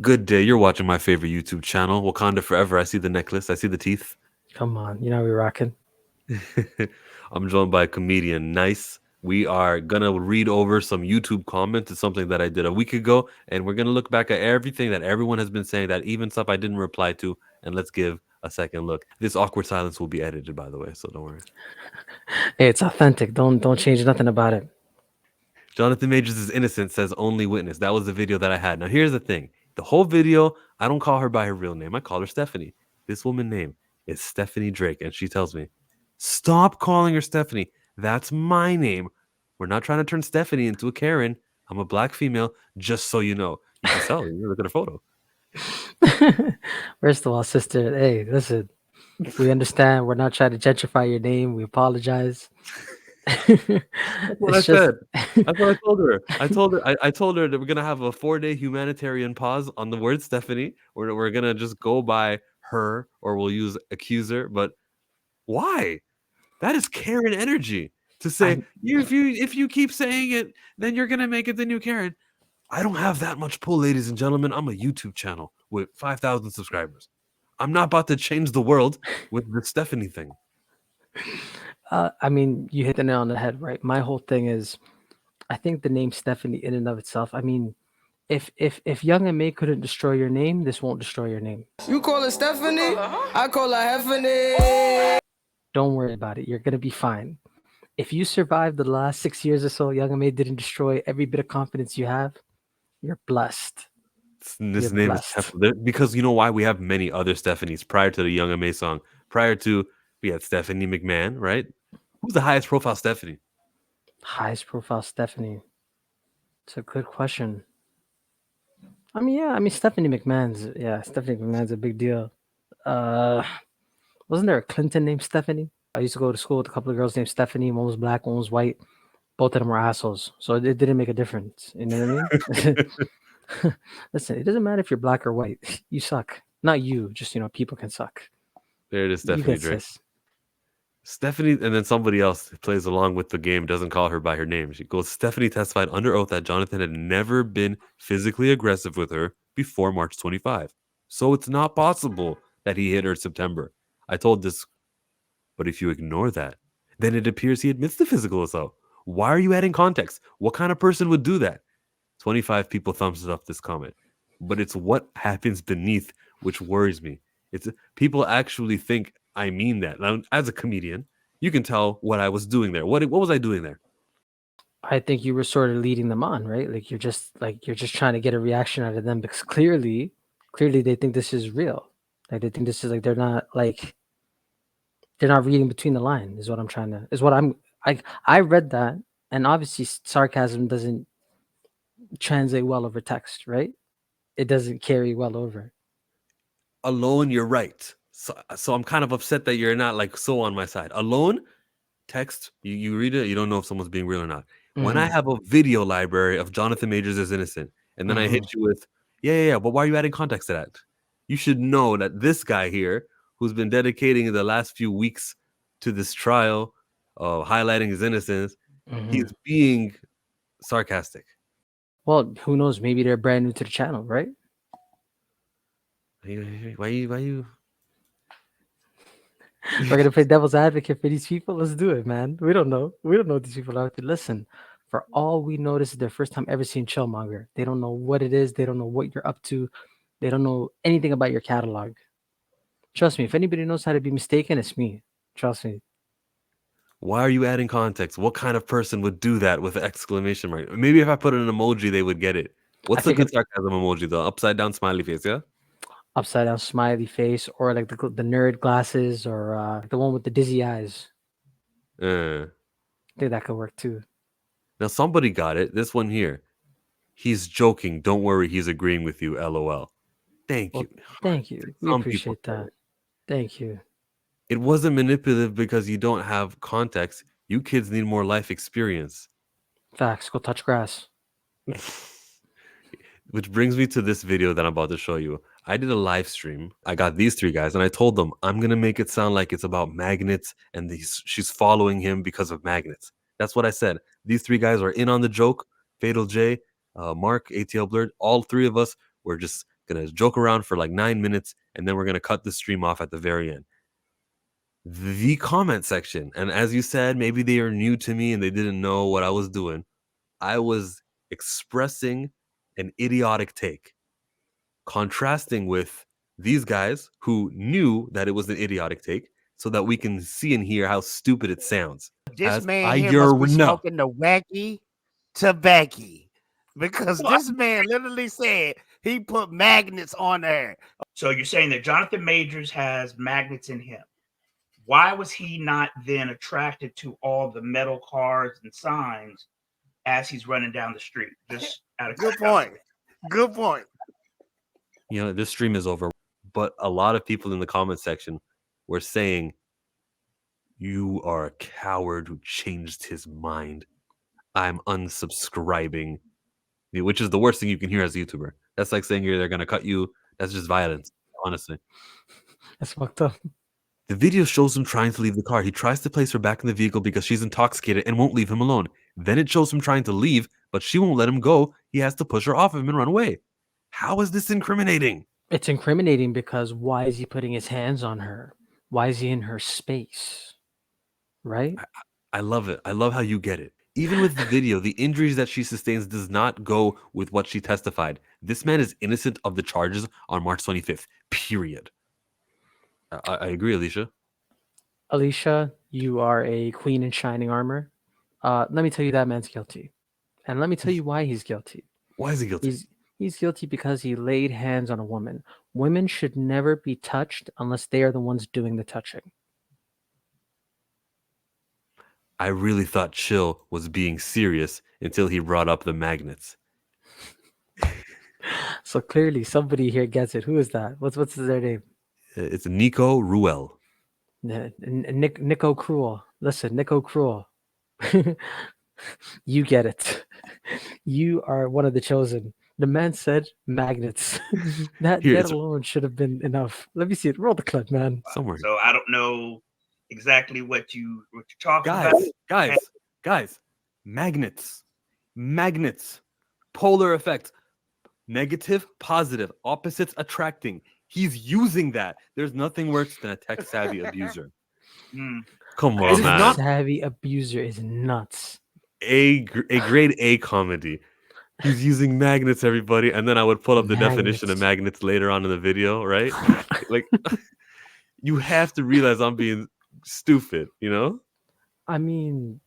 Good day. You're watching my favorite YouTube channel, Wakanda Forever. I see the necklace. I see the teeth. Come on, you know we rocking. I'm joined by comedian Nice. We are gonna read over some YouTube comments. It's something that I did a week ago, and we're gonna look back at everything that everyone has been saying, that even stuff I didn't reply to, and let's give a second look. This awkward silence will be edited, by the way, so don't worry. Hey, it's authentic. Don't change nothing about it. Jonathan Majors is innocent, says only witness. That was the video that I had. Now here's the thing. The whole video, I don't call her by her real name. I call her Stephanie. This woman's name is Stephanie Drake, and she tells me, "Stop calling her Stephanie. That's my name. We're not trying to turn Stephanie into a Karen. I'm a black female, just so you know." You can tell. You look at her photo. First of all, sister, hey, listen, we understand. We're not trying to gentrify your name. We apologize. That's what I It's just said. That's what I told her. I told her that we're gonna have a 4-day humanitarian pause on the word Stephanie. We're gonna just go by her, or we'll use accuser. But why? That is Karen energy to say, I if you keep saying it, then you're gonna make it the new Karen. I don't have that much pull, ladies and gentlemen. I'm a YouTube channel with 5,000 subscribers. I'm not about to change the world with the Stephanie thing. I mean, you hit the nail on the head, right? My whole thing is, I think the name Stephanie in and of itself. I mean, if Young and May couldn't destroy your name, this won't destroy your name. You call her Stephanie, I call her Heffany. Don't worry about it. You're gonna be fine. If you survived the last 6 years or so, Young and May didn't destroy every bit of confidence you have. You're blessed. This You're name is blessed. because you know why we have many other Stephanies prior to the Young and May song. Prior to, we had Stephanie McMahon, right? Who's the highest profile Stephanie? Highest profile Stephanie. It's a good question. I mean, yeah, I mean Stephanie McMahon's a big deal. Uh wasn't there a Clinton named Stephanie? I used to go to school with a couple of girls named Stephanie. One was black, one was white. Both of them were assholes. So it didn't make a difference. You know what I mean? Listen, it doesn't matter if you're black or white. You suck. Not you, just people can suck. There it is, You Stephanie get Drake. sis. Stephanie, and then somebody else plays along with the game, doesn't call her by her name. She goes, Stephanie testified under oath that Jonathan had never been physically aggressive with her before March 25. So it's not possible that he hit her in September. I told this, but if you ignore that, then it appears he admits the physical assault. Why are you adding context? What kind of person would do that? 25 people thumbs up this comment. But it's what happens beneath which worries me. It's people actually think I mean that. Now, as a comedian, you can tell what I was doing there. What was I doing there? I think you were sort of leading them on, right? You're just trying to get a reaction out of them because clearly they think this is real. Like they think this is like they're not reading between the line is what I'm trying to is what I read that, and obviously sarcasm doesn't translate well over text, right? It doesn't carry well over. Alone, you're right. So I'm kind of upset that you're not like so on my side. Alone, text, you read it, you don't know if someone's being real or not. When I Mm-hmm. have a video library of Jonathan Majors is innocent, and then I Mm-hmm. hit you with, yeah, but why are you adding context to that? You should know that this guy here, who's been dedicating the last few weeks to this trial, highlighting his innocence, Mm-hmm. he's being sarcastic. Well, who knows? Maybe they're brand new to the channel, right? Why you? We're gonna play devil's advocate for these people. Let's do it, man. We don't know. We don't know what these people are. Listen, for all we know, this is their first time ever seeing Chillmonger. They don't know what it is. They don't know what you're up to. They don't know anything about your catalog. Trust me. If anybody knows how to be mistaken, it's me. Trust me. Why are you adding context? What kind of person would do that with an exclamation mark? Maybe if I put an emoji, they would get it. I What's the good figured sarcasm emoji? The upside down smiley face, yeah? upside down smiley face, or like the nerd glasses, or the one with the dizzy eyes. Uh, I think that could work too. now somebody got it. This one here. He's joking. Don't worry, he's agreeing with you. LOL. Thank Well, you. thank you. We Some people appreciate get that. it. Thank you. It wasn't manipulative because you don't have context. You kids need more life experience. Facts. Go touch grass. Which brings me to this video that I'm about to show you. I did a live stream. I got these three guys and I told them I'm going to make it sound like it's about magnets and she's following him because of magnets. That's what I said. These three guys are in on the joke. Fatal J, Mark, ATL Blurred, all three of us were just gonna joke around for like 9 minutes, and then we're gonna cut the stream off at the very end. The comment section, and as you said, maybe they are new to me and they didn't know what I was doing. I was expressing an idiotic take, contrasting with these guys who knew that it was an idiotic take, so that we can see and hear how stupid it sounds. This As man I here must be know. smoking the wacky tobacco, because this man literally said he put magnets on there. So you're saying that Jonathan Majors has magnets in him. Why was he not then attracted to all the metal cars and signs as he's running down the street? Just out of Good point. Good point. You know, this stream is over, but a lot of people in the comment section were saying, "You are a coward who changed his mind. I'm unsubscribing," which is the worst thing you can hear as a YouTuber. That's like saying they're going to cut you. That's just violence, honestly. That's fucked up. The video shows him trying to leave the car. He tries to place her back in the vehicle because she's intoxicated and won't leave him alone. Then it shows him trying to leave, but she won't let him go. He has to push her off of him and run away. How is this incriminating? It's incriminating because why is he putting his hands on her? Why is he in her space? Right? I love it. I love how you get it. Even with the video, the injuries that she sustains does not go with what she testified. This man is innocent of the charges on March 25th, period. I agree, Alicia. Alicia, you are a queen in shining armor. Let me tell you that man's guilty. And let me tell you why he's guilty. Why is he guilty? He's guilty because he laid hands on a woman. Women should never be touched unless they are the ones doing the touching. I really thought Chill was being serious until he brought up the magnets. So clearly somebody here gets it. Who is that? What's their name? It's Nico Ruel. Nico Cruel. Listen, Nico Cruel. You get it. You are one of the chosen. The man said magnets. that alone should have been enough. Let me see it. Roll the clip, man. Somewhere. So I don't know exactly what you're talking about. Guys. Magnets. Polar effect. Negative, positive, opposites attracting. He's using that. There's nothing worse than a tech-savvy abuser. Come on, man. Tech-savvy abuser is nuts. A grade A comedy. He's using magnets, everybody. And then I would pull up the definition of magnets later on in the video, right? Like, you have to realize I'm being stupid, you know? I mean,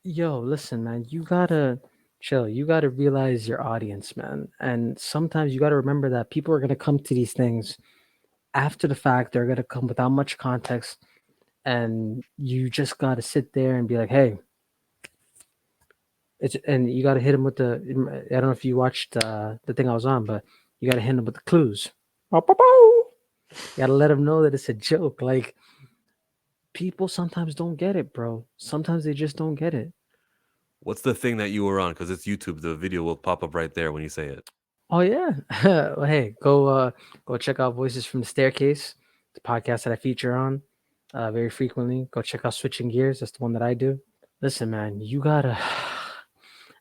yo, listen, man. You gotta chill. You gotta realize your audience, man. And sometimes you gotta remember that people are gonna come to these things after the fact. They're gonna come without much context. And you just gotta sit there and be like, hey. And you gotta hit him with the. I don't know if you watched the thing I was on, but you gotta hit him with the clues. You gotta let him know that it's a joke. Like, people sometimes don't get it, bro. Sometimes they just don't get it. What's the thing that you were on? Because it's YouTube. The video will pop up right there when you say it. Oh yeah. Well, hey, go check out Voices from the Staircase, the podcast that I feature on very frequently. Go check out Switching Gears. That's the one that I do. Listen, man, you gotta.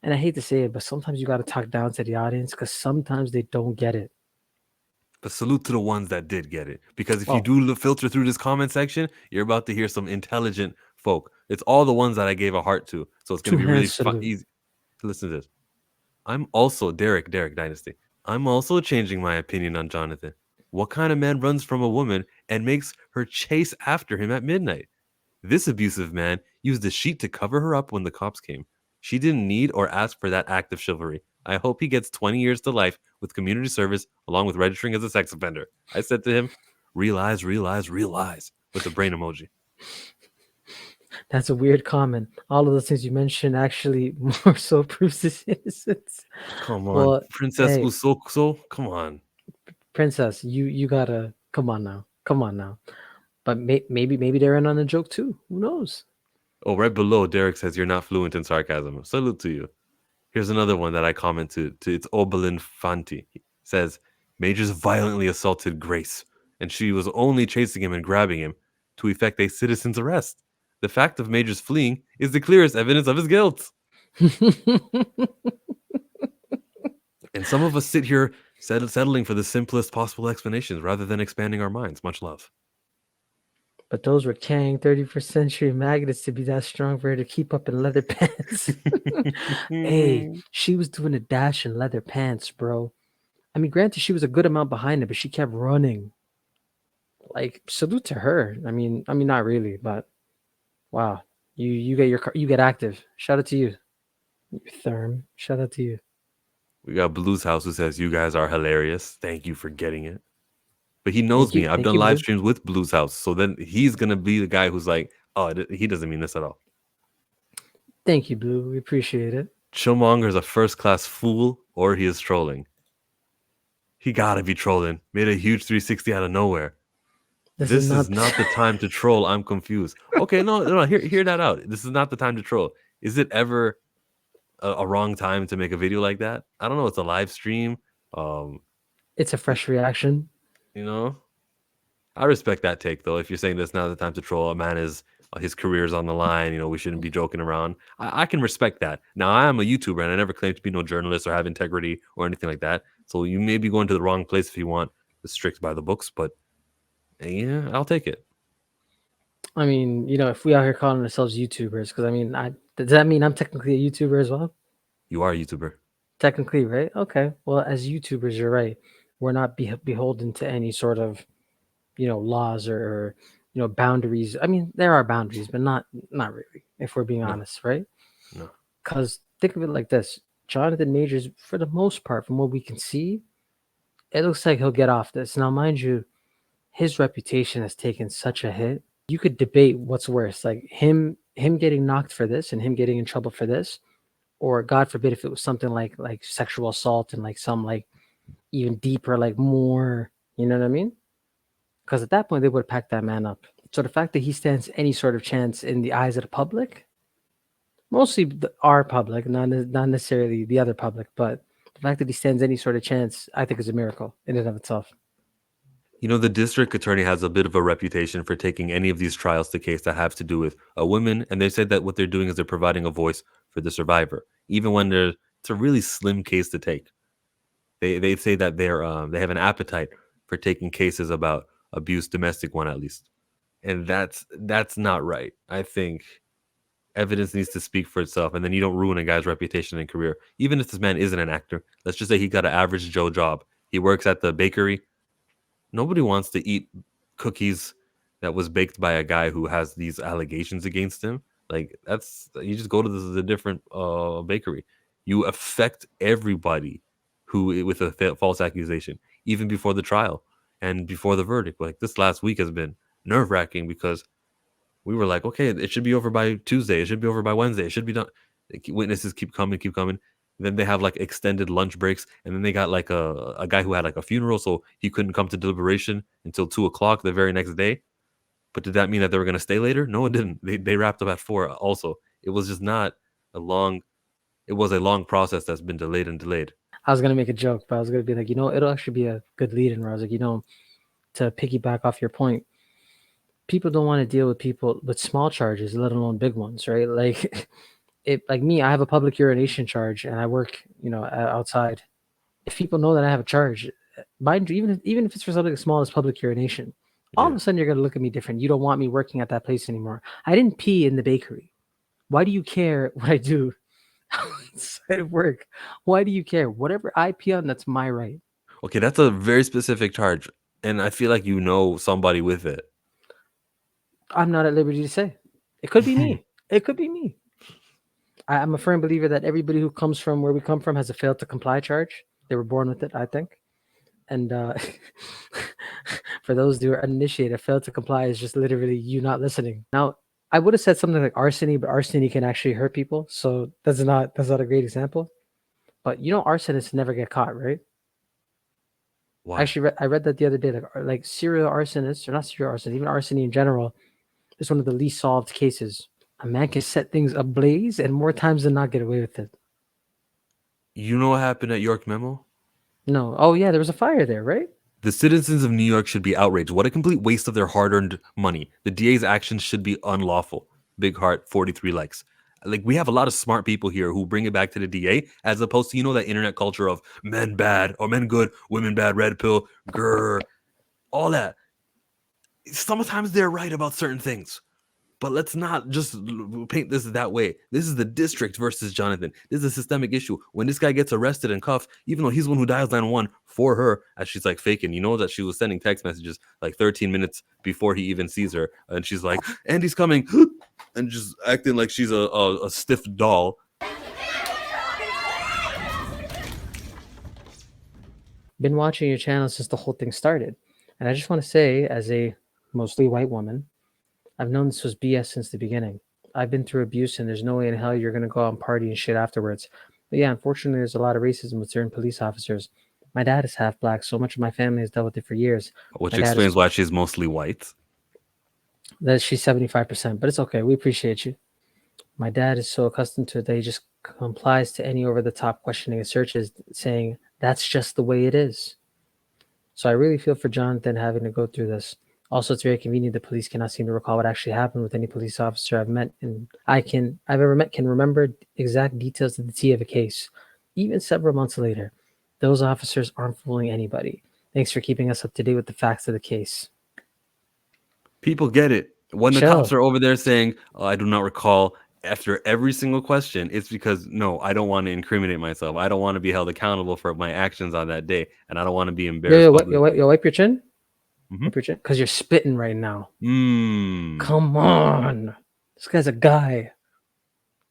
And I hate to say it, but sometimes you gotta talk down to the audience because sometimes they don't get it. But salute to the ones that did get it. Because if you do filter through this comment section, you're about to hear some intelligent folk. It's all the ones that I gave a heart to. So it's going to be really easy to listen to this. I'm also, Derek Dynasty. I'm also changing my opinion on Jonathan. What kind of man runs from a woman and makes her chase after him at midnight? This abusive man used a sheet to cover her up when the cops came. She didn't need or ask for that act of chivalry. I hope he gets 20 years to life with community service along with registering as a sex offender. I said to him, realize, with the brain emoji. That's a weird comment. All of those things you mentioned actually more so proves his innocence. Come on, Princess Usokso. Come on. Princess, you gotta, come on now. But maybe they're in on the joke too. Who knows? Oh, right below, Derek says you're not fluent in sarcasm. Salute to you. Here's another one that I comment to it's Oberlin Fanti. He says, Majors violently assaulted Grace, and she was only chasing him and grabbing him to effect a citizen's arrest. The fact of Majors fleeing is the clearest evidence of his guilt. And some of us sit here settling for the simplest possible explanations rather than expanding our minds. Much love. But those were carrying 31st century magnets to be that strong for her to keep up in leather pants. Hey, she was doing a dash in leather pants, bro. I mean, granted, she was a good amount behind it, but she kept running. Like, salute to her. I mean, not really, but wow, you get active. Shout out to you, Therm. Shout out to you. We got Blue's House who says, "You guys are hilarious. Thank you for getting it." But he knows me. I've Thank done you, live Blue. streams with Blue's House. So then he's going to be the guy who's like, oh, he doesn't mean this at all. Thank you, Blue. We appreciate it. Chillmonger is a first-class fool or he is trolling. He got to be trolling. Made a huge 360 out of nowhere. This is not the time to troll. I'm confused. Okay, no, hear that out. This is not the time to troll. Is it ever a wrong time to make a video like that? I don't know. It's a live stream. It's a fresh reaction. You know, I respect that take though. If you're saying that's not the time to troll, a man is his career is on the line. You know, we shouldn't be joking around. I can respect that. Now, I am a YouTuber and I never claim to be no journalist or have integrity or anything like that. So you may be going to the wrong place if you want the strict by the books, but yeah, I'll take it. I mean, you know, if we out here calling ourselves YouTubers, because I mean, does that mean I'm technically a YouTuber as well? You are a YouTuber. Technically, right? Okay. Well, as YouTubers, you're right. We're not beholden to any sort of, you know, laws or you know, boundaries. I mean, there are boundaries, but not really, if we're being honest, right? No. Because think of it like this: Jonathan Majors, for the most part, from what we can see, it looks like he'll get off this. Now, mind you, his reputation has taken such a hit. You could debate what's worse, like him getting knocked for this and him getting in trouble for this, or God forbid if it was something like sexual assault and like some like even deeper, like more, you know what I mean? Because at that point they would have packed that man up. So the fact that he stands any sort of chance in the eyes of the public, mostly our public, not necessarily the other public, but the fact that he stands any sort of chance, I think is a miracle in and of itself. You know, the district attorney has a bit of a reputation for taking any of these trials to case that have to do with a woman, and they said that what they're doing is they're providing a voice for the survivor, even when it's a really slim case to take. They say that they have an appetite for taking cases about abuse, domestic one at least, and that's not right. I think evidence needs to speak for itself, and then you don't ruin a guy's reputation and career. Even if this man isn't an actor, let's just say he got an average Joe job. He works at the bakery. Nobody wants to eat cookies that was baked by a guy who has these allegations against him. Like you just go to the different bakery. You affect everybody who with a false accusation, even before the trial and before the verdict. Like this last week has been nerve wracking because we were like, okay, it should be over by Tuesday. It should be over by Wednesday. It should be done. Witnesses keep coming. Then they have like extended lunch breaks, and then they got like a guy who had like a funeral, so he couldn't come to deliberation until 2:00 the very next day. But did that mean that they were going to stay later? No, it didn't. They wrapped up at 4. Also, it was just not a long. It was a long process that's been delayed and delayed. I was gonna make a joke, but I was gonna be like, you know, it'll actually be a good lead-in. Where I was like, you know, to piggyback off your point, people don't want to deal with people with small charges, let alone big ones, right? Like, like me, I have a public urination charge, and I work, you know, outside. If people know that I have a charge, mind you, even if it's for something as small as public urination, all of a sudden you're gonna look at me different. You don't want me working at that place anymore. I didn't pee in the bakery. Why do you care what I do outside of work? Why do you care? Whatever I pee on, that's my right. Okay, that's a very specific charge, and I feel like you know somebody with it. I'm not at liberty to say. It could be me. It could be me. I'm a firm believer that everybody who comes from where we come from has a failed to comply charge. They were born with it, I think. And for those who are uninitiated, failed to comply is just literally you not listening. Now, I would have said something like arsony, but arsony can actually hurt people. So that's not a great example. But you know, arsonists never get caught, right? Why? Actually, I read that the other day. Like serial arsonists, or not serial arsonists, even arsony in general, is one of the least solved cases. A man can set things ablaze and more times than not get away with it. You know what happened at York Memo? No. Oh, yeah, there was a fire there, right? The citizens of New York should be outraged. What a complete waste of their hard-earned money. The DA's actions should be unlawful. Big heart, 43 likes. like we have a lot of smart people here who bring it back to the DA, as opposed to, you know, that internet culture of men bad or men good, women bad, red pill, grr, all that. Sometimes they're right about certain things. But let's not just paint this that way. This is the district versus Jonathan. This is a systemic issue. When this guy gets arrested and cuffed, even though he's the one who dials 911 for her, as she's like faking, you know that she was sending text messages like 13 minutes before he even sees her. And she's like, Andy's coming, and just acting like she's a stiff doll. Been watching your channel since the whole thing started. And I just want to say, as a mostly white woman, I've known this was BS since the beginning. I've been through abuse, and there's no way in hell you're going to go out and party and shit afterwards. But yeah, unfortunately, there's a lot of racism with certain police officers. My dad is half black, so much of my family has dealt with it for years. Which My dad explains is- why she's mostly white. That she's 75%, but it's okay. We appreciate you. My dad is so accustomed to it that he just complies to any over-the-top questioning and searches, saying that's just the way it is. So I really feel for Jonathan having to go through this. Also, it's very convenient the police cannot seem to recall what actually happened with any police officer I've met and I've ever met can remember exact details to the T of a case. Even several months later, those officers aren't fooling anybody. Thanks for keeping us up to date with the facts of the case. People get it. When the Chill. cops are over there saying, I do not recall, after every single question, it's because, no, I don't want to incriminate myself. I don't want to be held accountable for my actions on that day. And I don't want to be embarrassed. Yo, wipe your chin? Mhm. Wipe your chin? Because you're spitting right now. Mm. Come on. This guy's a guy.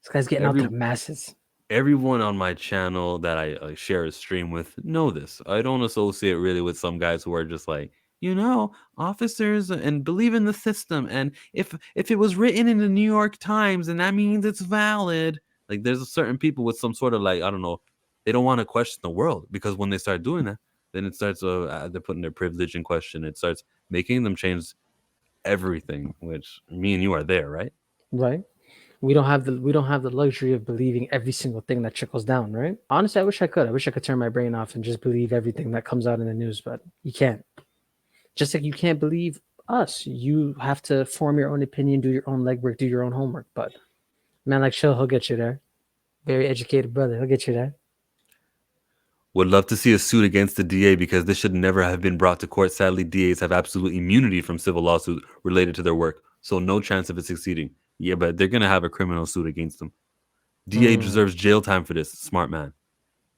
This guy's getting out to the masses. Everyone on my channel that I share a stream with know this. I don't associate really with some guys who are just like, you know, officers and believe in the system. And if it was written in the New York Times, and that means it's valid. Like there's a certain people with some sort of like, I don't know, they don't want to question the world, because when they start doing that, then it starts they're putting their privilege in question. It starts making them change everything, which me and you are there, right? Right. We don't have the luxury of believing every single thing that trickles down, right? Honestly, I wish I could. I wish I could turn my brain off and just believe everything that comes out in the news, but you can't. Just like you can't believe us. You have to form your own opinion, do your own legwork, do your own homework. But man like Chill, he'll get you there. Very educated brother, he'll get you there. Would love to see a suit against the DA, because this should never have been brought to court. Sadly, DAs have absolute immunity from civil lawsuit related to their work, so no chance of it succeeding. Yeah, but they're going to have a criminal suit against them. DA deserves jail time for this. Smart man.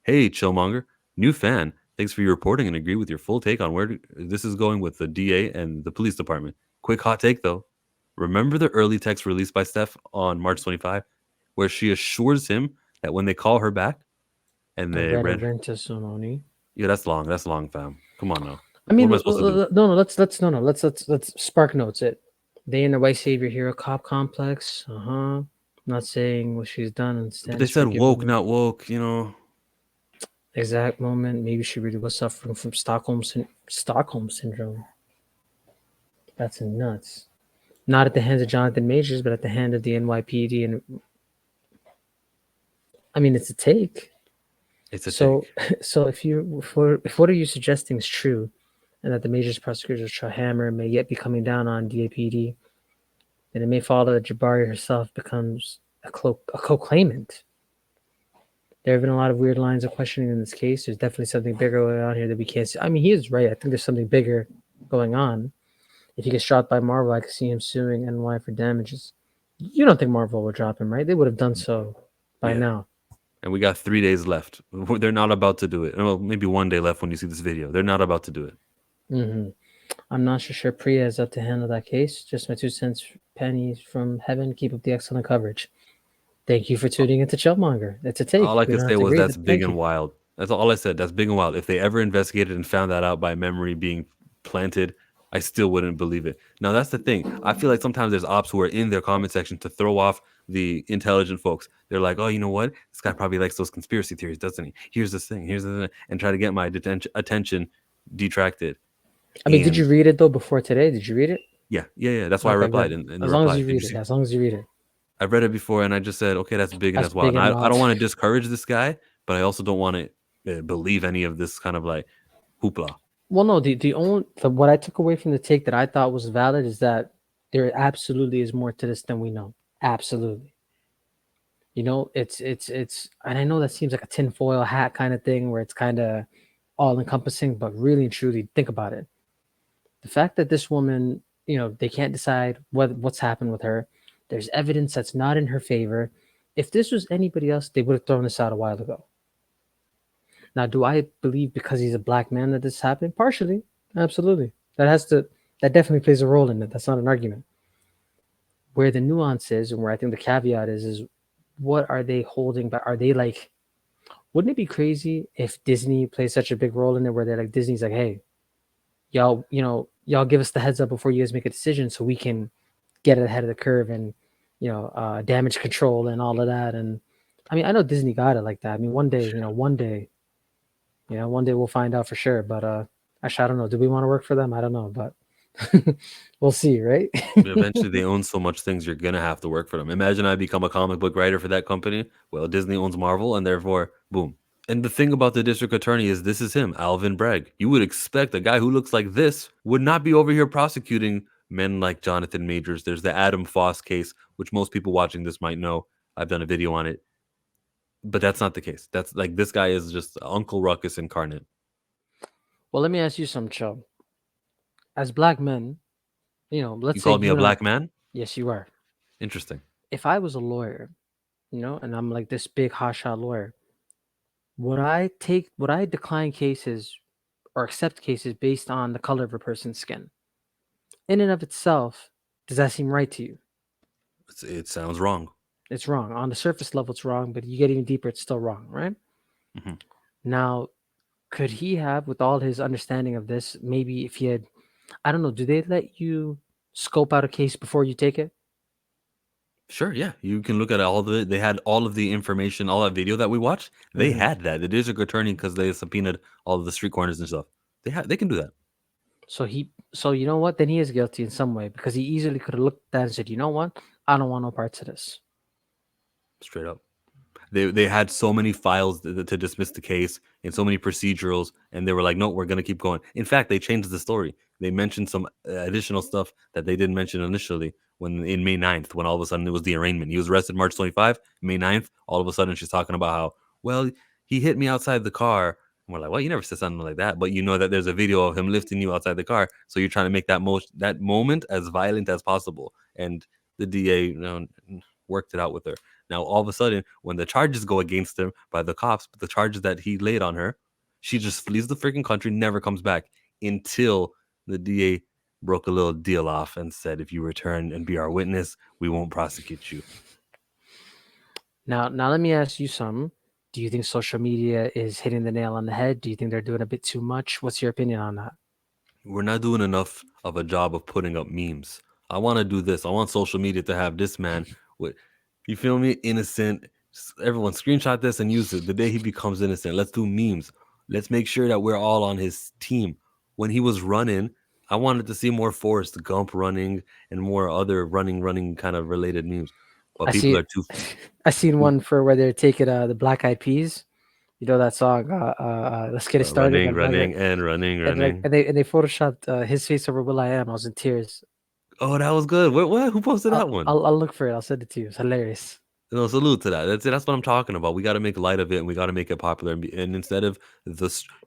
Hey, Chillmonger, new fan. Thanks for your reporting and agree with your full take on where this is going with the DA and the police department. Quick hot take, though. Remember the early text released by Steph on March 25, where she assures him that when they call her back, and they read testimony. Yeah, that's long. That's long, fam. Come on now. I mean, what am I supposed to do? Let's spark notes it. They in the white savior hero cop complex. Not saying what she's done and But they said woke, not woke. You know. Exact moment. Maybe she really was suffering from Stockholm syndrome. That's nuts. Not at the hands of Jonathan Majors, but at the hand of the NYPD. And I mean, it's a take. It's a take. So if what are you suggesting is true, and that the Majors prosecutors hammer may yet be coming down on DAPD, then it may follow that Jabari herself becomes a co-claimant. There have been a lot of weird lines of questioning in this case. There's definitely something bigger going on here that we can't see. I mean, he is right. I think there's something bigger going on. If he gets dropped by Marvel, I could see him suing NY for damages. You don't think Marvel would drop him, right? They would have done so by now. And we got 3 days left. They're not about to do it. Well, maybe 1 day left when you see this video. They're not about to do it. I'm not sure Priya is up to handle that case. Just my 2 cents pennies from heaven. Keep up the excellent coverage. Thank you for tuning into Chillmonger. It's a take. All I could say was that's big and wild. That's all I said. That's big and wild. If they ever investigated and found that out by memory being planted, I still wouldn't believe it. Now, that's the thing. I feel like sometimes there's ops who are in their comment section to throw off the intelligent folks. They're like, oh, you know what? This guy probably likes those conspiracy theories, doesn't he? Here's this thing. Here's this thing. And try to get my attention detracted. I mean, did you read it, though, before today? Did you read it? Yeah. That's why I replied. As long as you read it. As long as you read it. I've read it before, and I just said, okay, that's big and that's wild. And I don't want to discourage this guy, but I also don't want to believe any of this kind of like hoopla. Well, no, what I took away from the take that I thought was valid is that there absolutely is more to this than we know. Absolutely. You know, it's and I know that seems like a tinfoil hat kind of thing where it's kind of all encompassing, but really and truly think about it. The fact that this woman, you know, they can't decide what's happened with her. There's evidence that's not in her favor. If this was anybody else, they would have thrown this out a while ago. Now, do I believe because he's a black man that this happened? Partially, absolutely. That definitely plays a role in it. That's not an argument. Where the nuance is, and where I think the caveat is what are they holding back? Are they like, wouldn't it be crazy if Disney plays such a big role in it, where they're like, Disney's like, hey, y'all, you know, y'all give us the heads up before you guys make a decision so we can get ahead of the curve and, you know, damage control and all of that. And I mean, I know Disney got it like that. I mean, one day we'll find out for sure. But actually, I don't know. Do we want to work for them? I don't know, but we'll see, right? Eventually, they own so much things, you're gonna have to work for them. Imagine I become a comic book writer for that company. Well, Disney owns Marvel, and therefore, boom. And the thing about the district attorney is this is him, Alvin Bragg. You would expect a guy who looks like this would not be over here prosecuting men like Jonathan Majors. There's the Adam Foss case, which most people watching this might know. I've done a video on it. But that's not the case. That's like, this guy is just Uncle Ruckus incarnate. Well, let me ask you something, Chubb. As black men, you know, let's You say called me a and I- black man? Yes, you are. Interesting. If I was a lawyer, you know, and I'm like this big hotshot lawyer, would I decline cases or accept cases based on the color of a person's skin? In and of itself, does that seem right to you? It sounds wrong. It's wrong. On the surface level, it's wrong, but you get even deeper, it's still wrong, right? Mm-hmm. Now, could he have, with all his understanding of this, maybe if he had, I don't know, do they let you scope out a case before you take it? Sure, yeah. You can look at all of it. They had all of the information, all that video that we watched. They Mhm. had that. The district attorney, because they subpoenaed all of the street corners and stuff. They can do that. So you know what? Then he is guilty in some way because he easily could have looked at that and said, you know what? I don't want no parts of this. Straight up. They had so many files to dismiss the case and so many procedurals, and they were like, no, we're going to keep going. In fact, they changed the story. They mentioned some additional stuff that they didn't mention initially when in May 9th, when all of a sudden it was the arraignment. He was arrested March 25, May 9th. All of a sudden she's talking about how, well, he hit me outside the car. And we're like, well, you never said something like that. But you know that there's a video of him lifting you outside the car. So you're trying to make that moment as violent as possible. And the DA, worked it out with her. Now, all of a sudden, when the charges go against him by the cops, the charges that he laid on her, she just flees the freaking country, never comes back until the DA broke a little deal off and said, if you return and be our witness, we won't prosecute you. Now let me ask you something. Do you think social media is hitting the nail on the head? Do you think they're doing a bit too much? What's your opinion on that? We're not doing enough of a job of putting up memes. I want to do this. I want social media to have this man with, you feel me, innocent. Everyone screenshot this and use it. The day he becomes innocent, let's do memes. Let's make sure that we're all on his team. When he was running, I wanted to see more Forrest Gump running and more other running kind of related memes. But people are too. I seen one for where they're taking the Black Eyed Peas. You know that song? Let's get it started. Running. And they photoshopped his face over Will.i.am. I was in tears. Oh, that was good. What? Who posted that one? I'll look for it. I'll send it to you. It's hilarious. No, salute to that. That's what I'm talking about. We got to make light of it, and we got to make it popular. And instead of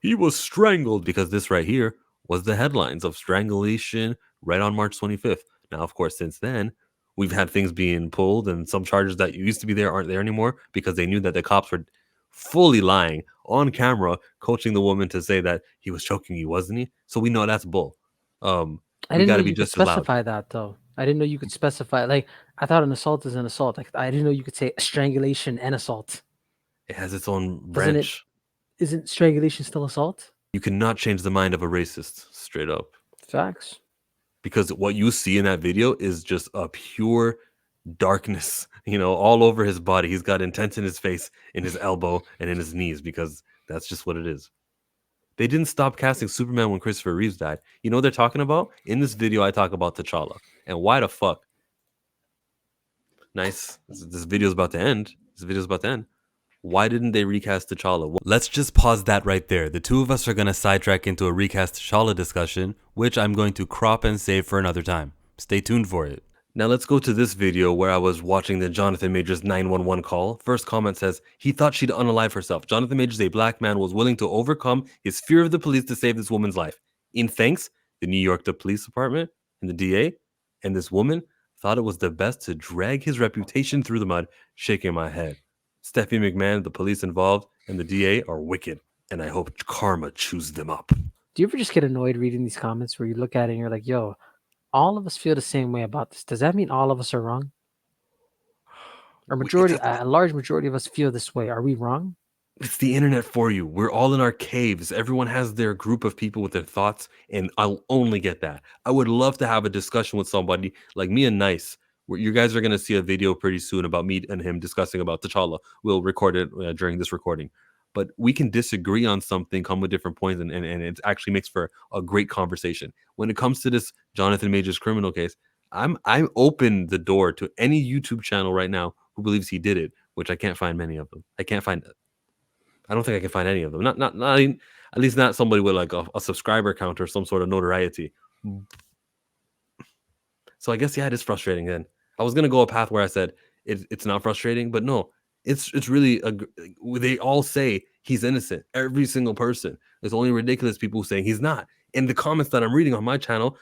he was strangled, because this right here was the headlines of strangulation right on March 25th. Now, of course, since then, we've had things being pulled, and some charges that used to be there aren't there anymore because they knew that the cops were fully lying on camera, coaching the woman to say that he was choking you, wasn't he? So we know that's bull. I We didn't got know to be you could just as loud. specify that though. I didn't know you could specify. Like I thought an assault is an assault. Like I didn't know you could say strangulation and assault. It has its own Doesn't branch. Isn't strangulation still assault? You cannot change the mind of a racist, straight up. Facts. Because what you see in that video is just a pure darkness, all over his body. He's got intents in his face, in his elbow, and in his knees, because that's just what it is. They didn't stop casting Superman when Christopher Reeves died. You know what they're talking about? In this video, I talk about T'Challa. And why the fuck? Nice. This video's about to end. Why didn't they recast T'Challa? Well, let's just pause that right there. The two of us are going to sidetrack into a recast T'Challa discussion, which I'm going to crop and save for another time. Stay tuned for it. Now let's go to this video where I was watching the Jonathan Majors 911 call. First comment says, he thought she'd unalive herself. Jonathan Majors, a black man, was willing to overcome his fear of the police to save this woman's life. In thanks, the New York Police Department and the DA and this woman thought it was the best to drag his reputation through the mud, shaking my head. Stephanie McMahon, the police involved, and the DA are wicked, and I hope karma chews them up. Do you ever just get annoyed reading these comments where you look at it and you're like, yo, all of us feel the same way about this. Does that mean all of us are wrong? Or a large majority of us feel this way. Are we wrong? It's the internet for you. We're all in our caves. Everyone has their group of people with their thoughts, and I'll only get that. I would love to have a discussion with somebody like me and Nice. Where you guys are going to see a video pretty soon about me and him discussing about T'Challa. We'll record it during this recording. But we can disagree on something, come with different points, and it actually makes for a great conversation. When it comes to this Jonathan Majors criminal case, I'm open the door to any YouTube channel right now who believes he did it, which I can't find many of them. I don't think I can find any of them. Not even, at least not somebody with like a subscriber count or some sort of notoriety. So I guess it is frustrating. Then I was gonna go a path where I said it's not frustrating, but no, it's really they all say he's innocent. Every single person. There's only ridiculous people saying he's not. And the comments that I'm reading on my channel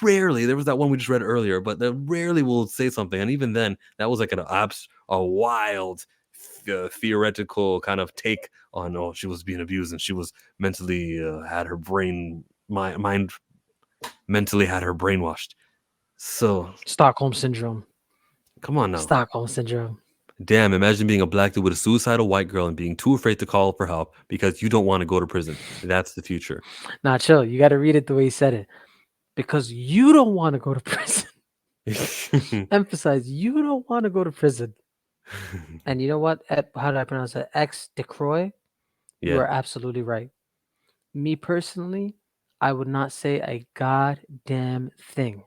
rarely, there was that one we just read earlier, but they rarely will say something. And even then, that was like a wild theoretical kind of take on, oh, she was being abused and she was mentally had her mind mentally had her brainwashed. So Stockholm syndrome. Come on now. Stockholm syndrome. Damn, imagine being a black dude with a suicidal white girl and being too afraid to call for help because you don't want to go to prison. That's the future. Nah, chill. You got to read it the way he said it. Because you don't want to go to prison. Emphasize, you don't want to go to prison. And you know what? How do I pronounce it? X DeCroix. You are absolutely right. Me personally, I would not say a goddamn thing.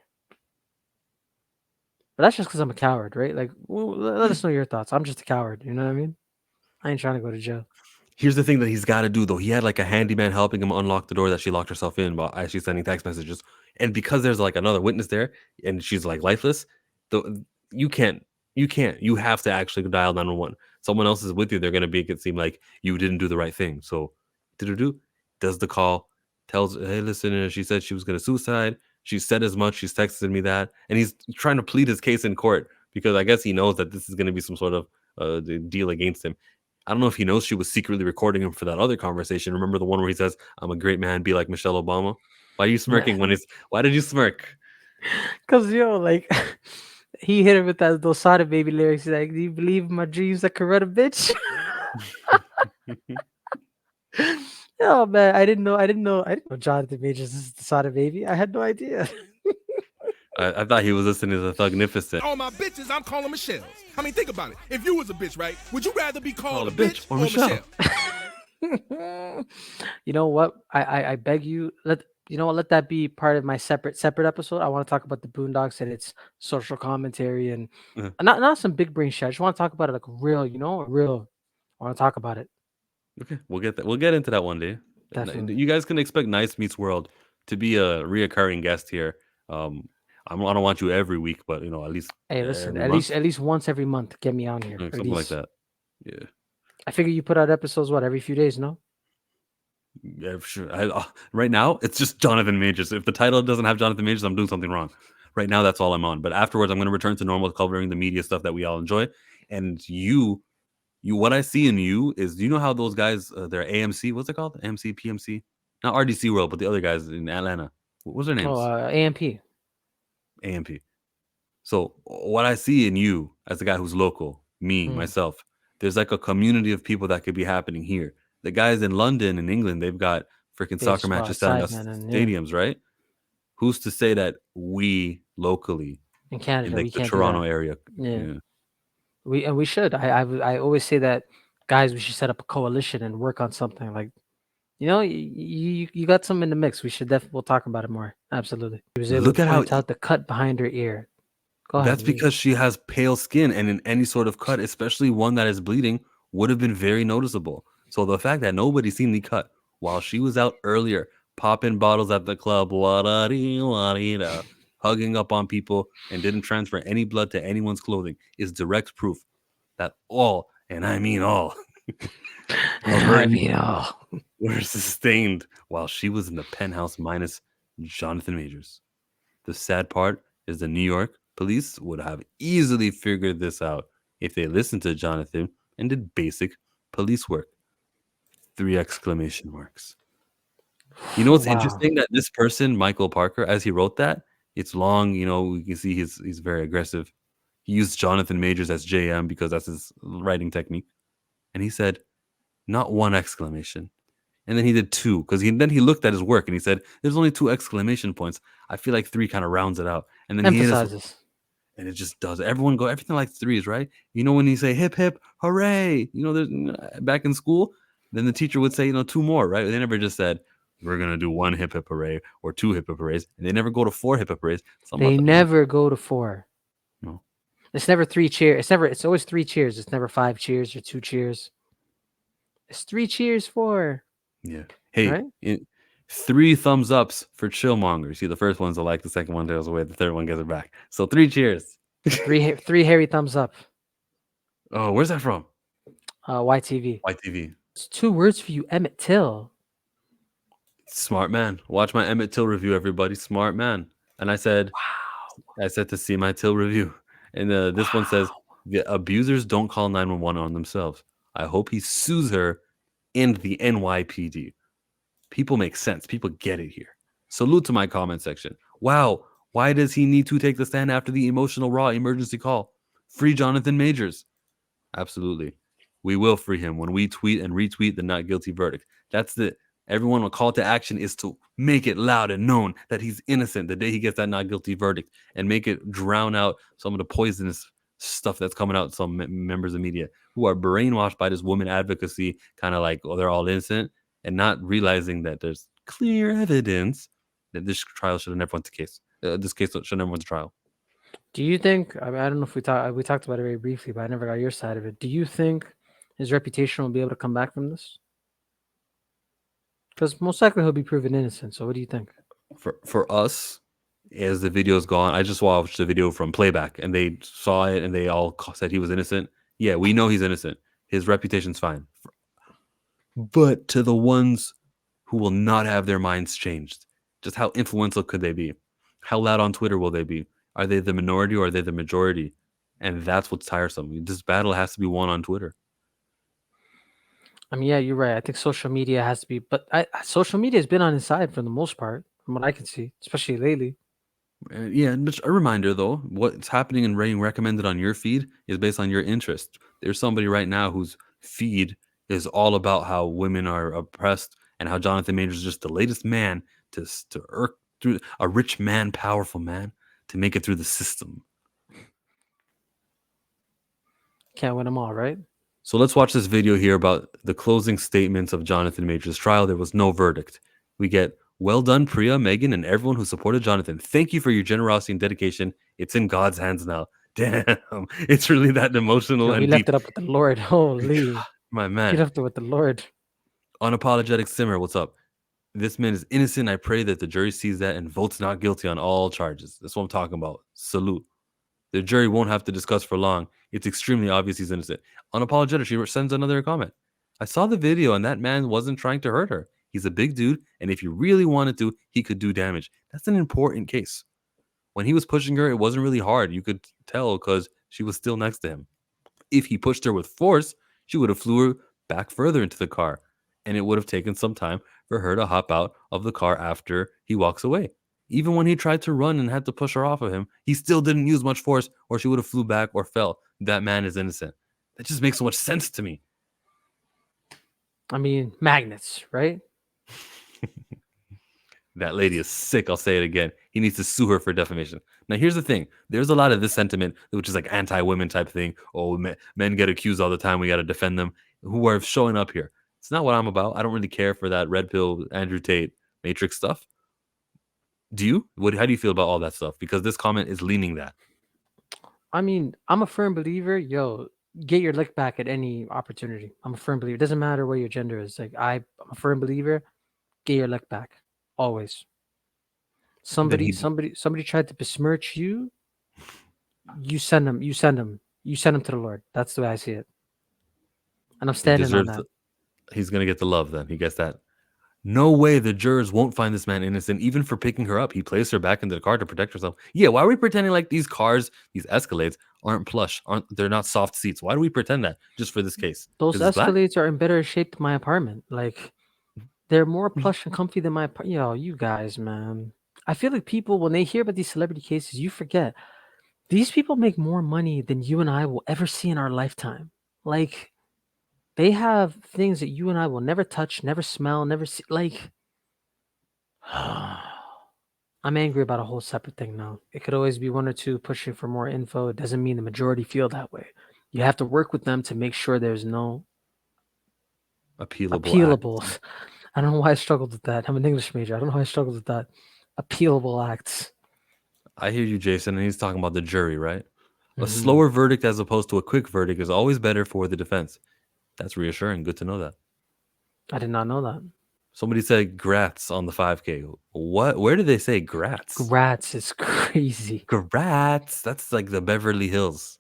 But that's just because I'm a coward, right? Like, let us know your thoughts. I'm just a coward. You know what I mean? I ain't trying to go to jail. Here's the thing that he's got to do, though. He had like a handyman helping him unlock the door that she locked herself in while actually sending text messages. And because there's like another witness there and she's like lifeless, you have to actually dial 911. Someone else is with you. They're going to make it seem like you didn't do the right thing. So does the call, tells, hey, listen, she said she was going to suicide. She said as much. She's texted me that. And he's trying to plead his case in court because I guess he knows that this is going to be some sort of deal against him. I don't know if he knows she was secretly recording him for that other conversation. Remember the one where he says, I'm a great man, be like Michelle Obama? Why are you smirking why did you smirk? Because, like, he hit her with those Sada Baby lyrics. He's like, do you believe my dreams I could run a bitch? Oh, man, I didn't know Jonathan Majors is the Sada Baby. I had no idea. I thought he was listening to the Thugnificent. All my bitches, I'm calling Michelle. I mean, think about it. If you was a bitch, right? Would you rather be called a bitch or Michelle? You know what? I beg you, let that be part of my separate episode. I want to talk about the Boondocks and its social commentary and not some big brain shit. I just want to talk about it like real. I want to talk about it. Okay, we'll get into that one day. Definitely. You guys can expect NyceMeetsWorld to be a reoccurring guest here. I don't want you every week, but at least. Hey, listen, at least once every month, get me on here. Something like that. Yeah. I figure you put out episodes every few days, no? Yeah, for sure. Right now, it's just Jonathan Majors. If the title doesn't have Jonathan Majors, I'm doing something wrong. Right now, that's all I'm on. But afterwards, I'm going to return to normal, covering the media stuff that we all enjoy. And what I see in you is, do you know how those guys, they're AMC, what's it called? AMC, PMC? Not RDC World, but the other guys in Atlanta. What's their names? Oh, AMP. AMP. So what I see in you as a guy who's local, myself, there's like a community of people that could be happening here. The guys in London and England, they've got freaking soccer matches selling us stadiums, right? Who's to say that we locally in Canada, in the Toronto area, we should. I always say that, guys, we should set up a coalition and work on something. Like, you got some in the mix. We should we'll talk about it more. Absolutely. He was able to point out the cut behind her ear. Go ahead. That's because she has pale skin, and in any sort of cut, especially one that is bleeding, would have been very noticeable. So the fact that nobody's seen the cut while she was out earlier popping bottles at the club, hugging up on people, and didn't transfer any blood to anyone's clothing is direct proof that all, and I mean all, of her were sustained while she was in the penthouse minus Jonathan Majors. The sad part is the New York police would have easily figured this out if they listened to Jonathan and did basic police work. 3 exclamation marks. You know what's Wow. interesting? That this person, Michael Parker, as he wrote that, it's long, you can see he's very aggressive. He used Jonathan Majors as JM because that's his writing technique. And he said, not 1 exclamation. And then he did 2 because then he looked at his work and he said, there's only 2 exclamation points. I feel like 3 kind of rounds it out. And then he hit us, Emphasizes. and it just does. Everything likes 3s, right? You know, when you say hip, hip, hooray, there's back in school, then the teacher would say, 2 more, right? They never just said, we're going to do 1 hip, hip, hooray or 2 hip, hip, hoorays. And they never go to 4 hip, hip, hoorays. They never go to 4. No. It's never 3 cheers. It's always 3 cheers. It's never 5 cheers or 2 cheers. It's 3 cheers for. Yeah. Hey, right? 3 thumbs ups for Chillmonger. See, the first one's a like, the second one goes away, the third one gets it back. So 3 cheers. 3 hairy thumbs up. Oh, where's that from? YTV. YTV. It's 2 words for you, Emmett Till. Smart man. Watch my Emmett Till review, everybody. Smart man. And I said, wow. I said to see my Till review. And this one says, the abusers don't call 911 on themselves. I hope he sues her and the NYPD. People make sense. People get it here. Salute to my comment section. Wow. Why does he need to take the stand after the emotional raw emergency call? Free Jonathan Majors. Absolutely. We will free him when we tweet and retweet the not guilty verdict. That's everyone will call to action is to make it loud and known that he's innocent the day he gets that not guilty verdict and make it drown out some of the poisonous stuff that's coming out some members of media who are brainwashed by this woman advocacy, kind of like, oh, they're all innocent, and not realizing that there's clear evidence that this trial should have never went to case. This case should never went to trial. Do you think? I don't know if we talked about it very briefly, but I never got your side of it. Do you think his reputation will be able to come back from this? Because most likely he'll be proven innocent. So what do you think? For us, as the video's gone, I just watched the video from Playback, and they saw it, and they all said he was innocent. Yeah, we know he's innocent. His reputation's fine. But to the ones who will not have their minds changed, just how influential could they be? How loud on Twitter will they be? Are they the minority or are they the majority? And that's what's tiresome. This battle has to be won on Twitter. I mean, yeah, you're right. I think social media has to be, but social media has been on his side for the most part, from what I can see, especially lately. Yeah, just a reminder though, what's happening and being recommended on your feed is based on your interest. There's somebody right now whose feed is all about how women are oppressed and how Jonathan Majors is just the latest man to irk through a rich man, powerful man, to make it through the system. Can't win them all, right? So let's watch this video here about the closing statements of Jonathan Majors' trial. There was no verdict. We get, well done, Priya, Megan, and everyone who supported Jonathan. Thank you for your generosity and dedication. It's in God's hands now. Damn, it's really that emotional and he left deep. it up with the Lord. Holy. My man. He left it with the Lord. Unapologetic Simmer, what's up? This man is innocent. I pray that the jury sees that and votes not guilty on all charges. That's what I'm talking about. Salute. The jury won't have to discuss for long. It's extremely obvious he's innocent. Unapologetic, she sends another comment. I saw the video and that man wasn't trying to hurt her. He's a big dude, and if he really wanted to, he could do damage. That's an important case. When he was pushing her, it wasn't really hard. You could tell because she was still next to him. If he pushed her with force, she would have flew her back further into the car, and it would have taken some time for her to hop out of the car after he walks away. Even when he tried to run and had to push her off of him, he still didn't use much force, or she would have flew back or fell. That man is innocent. That just makes so much sense to me. I mean, magnets, right? That lady is sick. I'll say it again. He needs to sue her for defamation. Now, here's the thing. There's a lot of this sentiment, which is like anti-women type thing. Oh, men get accused all the time. We got to defend them. Who are showing up here. It's not what I'm about. I don't really care for that red pill, Andrew Tate, Matrix stuff. Do you? How do you feel about all that stuff? Because this comment is leaning that. I mean, I'm a firm believer. Get your lick back at any opportunity. I'm a firm believer. It doesn't matter what your gender is. Like I'm a firm believer. Get your lick back. Always. somebody tried to besmirch you, you send them to the Lord. That's the way I see it. And I'm He standing on deserves. that. He's gonna get the love. Then he gets that. No way the jurors won't find this man innocent, even for picking her up. He placed her back into the car to protect herself. Yeah, why are we pretending like these cars, these Escalades, aren't plush? They're not soft seats? Why do we pretend that just for this case? Those Because it's black? Escalades are in better shape than my apartment. Like, they're more plush and comfy than my apartment. Yo, you guys, man. I feel like people, when they hear about these celebrity cases, you forget these people make more money than you and I will ever see in our lifetime. Like, they have things that you and I will never touch, never smell, never see. Like, I'm angry about a whole separate thing now. It could always be one or two pushing for more info. It doesn't mean the majority feel that way. You have to work with them to make sure there's no Appealable act. I don't know why I struggled with that. I'm an English major. I don't know how I struggled with that. Appealable acts. I hear you, Jason, and he's talking about the jury, right? A Mhm. slower verdict as opposed to a quick verdict is always better for the defense. That's reassuring. Good to know that. I did not know that. Somebody said grats on the 5K. What? Where did they say grats? Grats is crazy. Grats. That's like the Beverly Hills.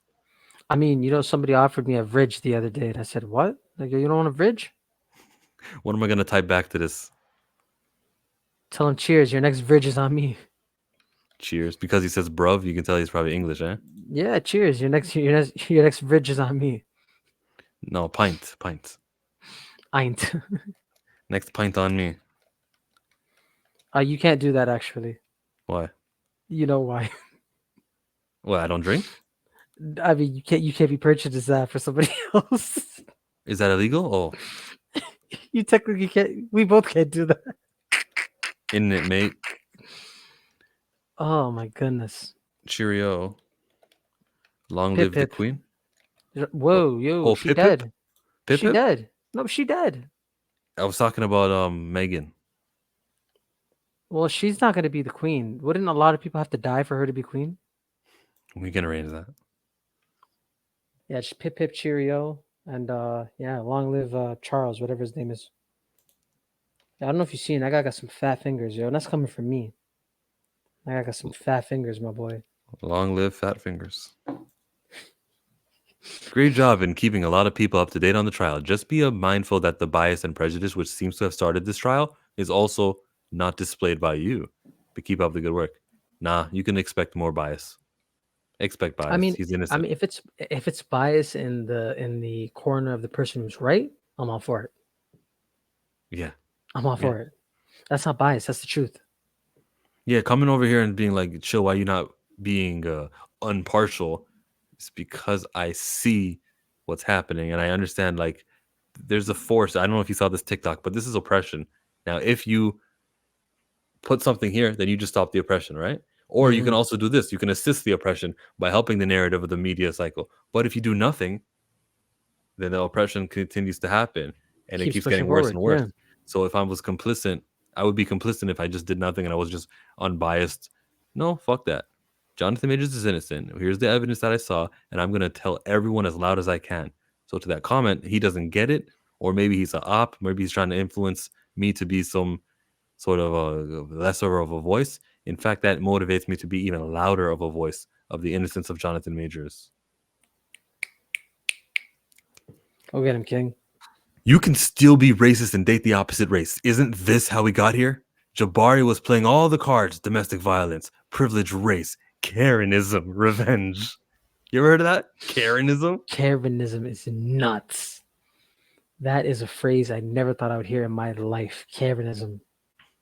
I mean, somebody offered me a bridge the other day, and I said, "What? Like, you don't want a bridge? What am I gonna type back to this? Tell him cheers. Your next bridge is on me." Cheers. Because he says bruv, you can tell he's probably English, eh? Yeah, cheers. Your next bridge is on me. No, pint. Ain't. Next pint on me. You can't do that actually. Why? You know why? Well, I don't drink? I mean, you can't be purchased that for somebody else. Is that illegal? Oh, You technically can't. We both can't do that. isn't it, mate? Oh my goodness. Cheerio. Long Pip live the Pip. queen. Whoa, yo, she Pip dead. Pip? She dead. No, she dead. I was talking about Megan. Well, she's not gonna be the queen. Wouldn't a lot of people have to die for her to be queen? We can arrange that. Yeah, just Pip Pip Cheerio. And yeah, long live Charles, whatever his name is. Yeah, I don't know if you've seen, that guy got some fat fingers, yo. And that's coming from me. That guy got some fat fingers, my boy. Long live fat fingers. Great job in keeping a lot of people up to date on the trial. Just be mindful that the bias and prejudice which seems to have started this trial is also not displayed by you. But keep up the good work. Nah, you can expect more bias. Expect bias. I mean, He's innocent. if it's bias in the corner of the person who's right, I'm all for it. Yeah. I'm all for it. That's not bias. That's the truth. Yeah, coming over here and being like, chill, why you not being impartial? It's because I see what's happening and I understand, like, there's a force. I don't know if you saw this TikTok, but this is oppression. Now, if you put something here, then you just stop the oppression, right? Or you can also do this. You can assist the oppression by helping the narrative of the media cycle. But if you do nothing, then the oppression continues to happen and it keeps getting worse and worse. Yeah. So if I was complicit, I would be complicit if I just did nothing and I was just unbiased. No, fuck that. Jonathan Majors is innocent. Here's the evidence that I saw, and I'm going to tell everyone as loud as I can. So to that comment, he doesn't get it, or maybe he's an op, maybe he's trying to influence me to be some sort of a lesser of a voice. In fact, that motivates me to be even louder of a voice of the innocence of Jonathan Majors. Go get him, King. You can still be racist and date the opposite race. Isn't this how we got here? Jabari was playing all the cards: domestic violence, privilege, race, Karenism, revenge. You ever heard of that? Karenism? Karenism is nuts. That is a phrase I never thought I would hear in my life. Karenism.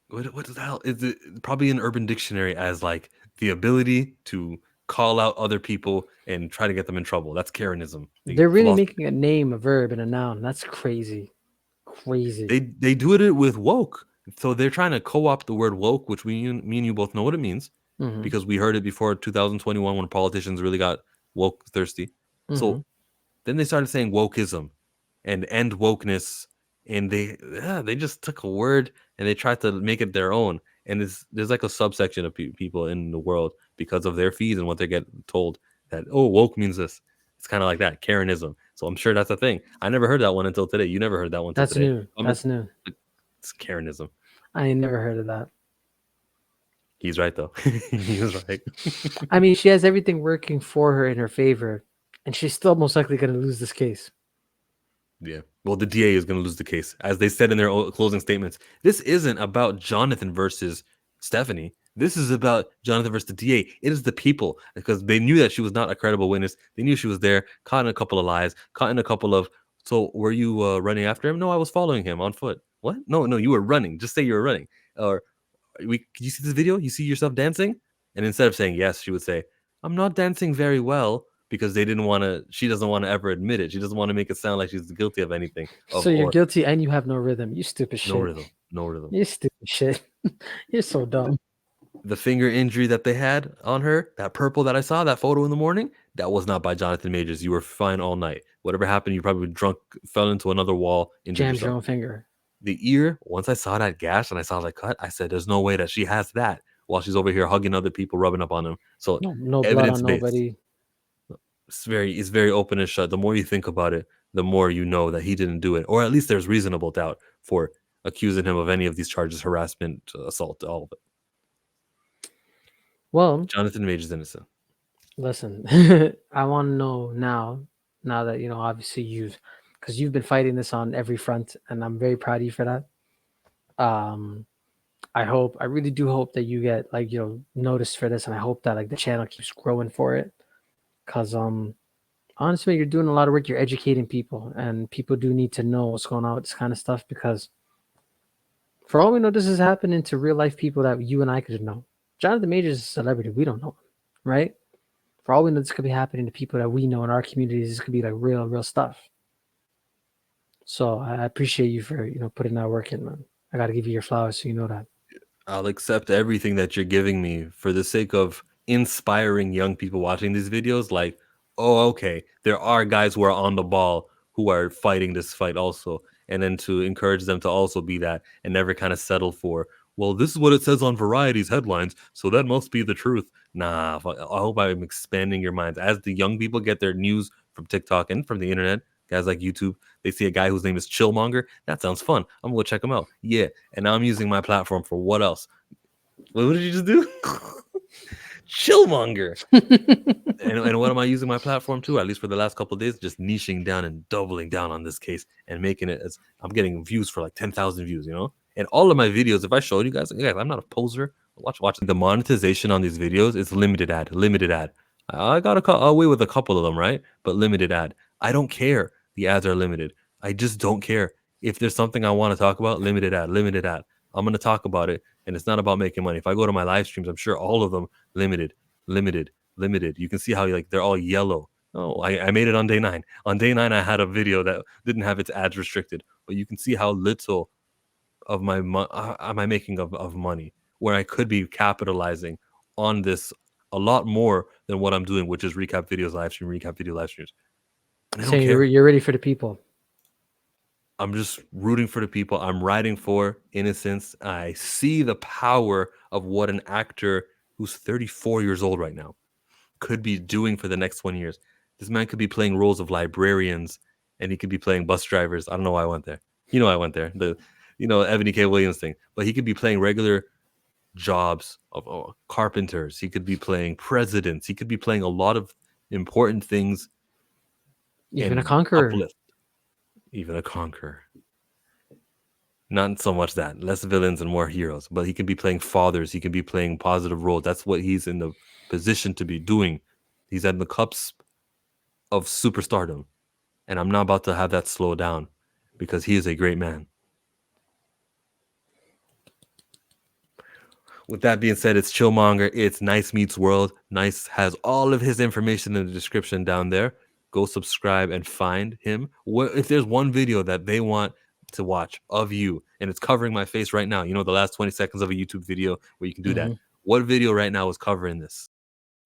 What the hell? Is it probably in Urban Dictionary as like the ability to call out other people and try to get them in trouble? That's Karenism. They're really making a name, a verb, and a noun. That's crazy. Crazy. They do it with woke. So they're trying to co-opt the word woke, which me and you both know what it means because we heard it before 2021 when politicians really got woke thirsty. So then they started saying wokeism and end wokeness, and they just took a word and they tried to make it their own. And there's like a subsection of people in the world because of their feeds and what they get told that, oh, woke means this. It's kind of like that, Karenism. So I'm sure that's a thing. I never heard that one until today. You never heard that one until today. That's new. It's Karenism. I ain't never heard of that. He's right though. He was right. I mean, she has everything working for her in her favor, and she's still most likely going to lose this case. Yeah. Well, the DA is going to lose the case. As they said in their closing statements, this isn't about Jonathan versus Stephanie. This is about Jonathan versus the DA. It is the people, because they knew that she was not a credible witness. They knew she was there, caught in a couple of lies, caught in a couple of, so were you running after him? No, I was following him on foot. What? No, you were running. Just say you were running. Or, can you see this video? You see yourself dancing? And instead of saying yes, she would say, I'm not dancing very well, because they didn't want to, she doesn't want to ever admit it. She doesn't want to make it sound like she's guilty of anything. So you're guilty and you have no rhythm. You stupid shit. No rhythm. You stupid shit. You're so dumb. The finger injury that they had on her, that purple that I saw, that photo in the morning, that was not by Jonathan Majors. You were fine all night. Whatever happened, you probably drunk, fell into another wall, injured Jammed yourself. your own finger. The ear, once I saw that gash and I saw that cut, I said, there's no way that she has that while she's over here hugging other people, rubbing up on them. So no blood on nobody. It's very open and shut. The more you think about it, the more you know that he didn't do it, or at least there's reasonable doubt for accusing him of any of these charges: harassment, assault, all of it. Well, Jonathan Majors innocent. Listen, I want to know now that obviously because you've been fighting this on every front, and I'm very proud of you for that. I really do hope that you get noticed for this, and I hope that the channel keeps growing for it. Because honestly, you're doing a lot of work. You're educating people, and people do need to know what's going on with this kind of stuff, because for all we know, this is happening to real life people that you and I could know. Jonathan Majors is a celebrity. We don't know him, right? For all we know, this could be happening to people that we know in our communities. This could be real stuff. So I appreciate you for putting that work in, man. I got to give you your flowers so you know that. I'll accept everything that you're giving me for the sake of inspiring young people watching these videos. Like, oh, okay, there are guys who are on the ball who are fighting this fight also. And then to encourage them to also be that and never kind of settle for, well, this is what it says on Variety's headlines, so that must be the truth. Nah, I hope I'm expanding your minds. As the young people get their news from TikTok and from the internet, guys like YouTube, they see a guy whose name is Chillmonger. That sounds fun. I'm going to check him out. Yeah. And now I'm using my platform for what else? What did you just do? Chillmonger. and what am I using my platform to? At least for the last couple of days, just niching down and doubling down on this case and making it as I'm getting views for 10,000 views, And all of my videos, if I showed you guys, I'm not a poser. Watch the monetization on these videos. It's limited ad. I got away with a couple of them, right? But limited ad. I don't care. The ads are limited. I just don't care. If there's something I want to talk about, limited ad. I'm going to talk about it, and it's not about making money. If I go to my live streams, I'm sure all of them limited. You can see how they're all yellow. Oh, I made it on day 9. On day 9, I had a video that didn't have its ads restricted, but you can see how little of my am I making of money, where I could be capitalizing on this a lot more than what I'm doing, which is recap videos, live streams. And I So don't care. you're ready for the people. I'm just rooting for the people. I'm riding for innocence. I see the power of what an actor who's 34 years old right now could be doing for the next 20 years. This man could be playing roles of librarians, and he could be playing bus drivers. I don't know why I went there. I went there. The Ebony K. Williams thing. But he could be playing regular jobs of carpenters. He could be playing presidents. He could be playing a lot of important things. Even a conqueror. Even a conqueror. Not so much that. Less villains and more heroes. But he can be playing fathers. He can be playing positive roles. That's what he's in the position to be doing. He's at the cusp of superstardom. And I'm not about to have that slow down, because he is a great man. With that being said, it's Chillmonger. It's NyceMeetsWorld. Nyce has all of his information in the description down there. Go subscribe and find him. If there's one video that they want to watch of you, and it's covering my face right now, the last 20 seconds of a YouTube video where you can do that. What video right now is covering this?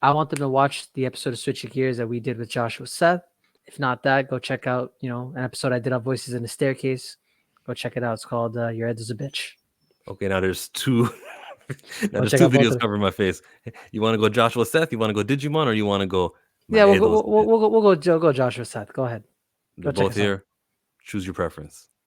I want them to watch the episode of Switching Gears that we did with Joshua Seth. If not that, go check out, an episode I did on Voices in the Staircase. Go check it out. It's called Your Head is a Bitch. Okay, now there's two. There's two videos covering my face. You want to go Joshua Seth? You want to go Digimon, or you want to go? Yeah, we'll go Joshua Seth. Go ahead. They're both here. Choose your preference.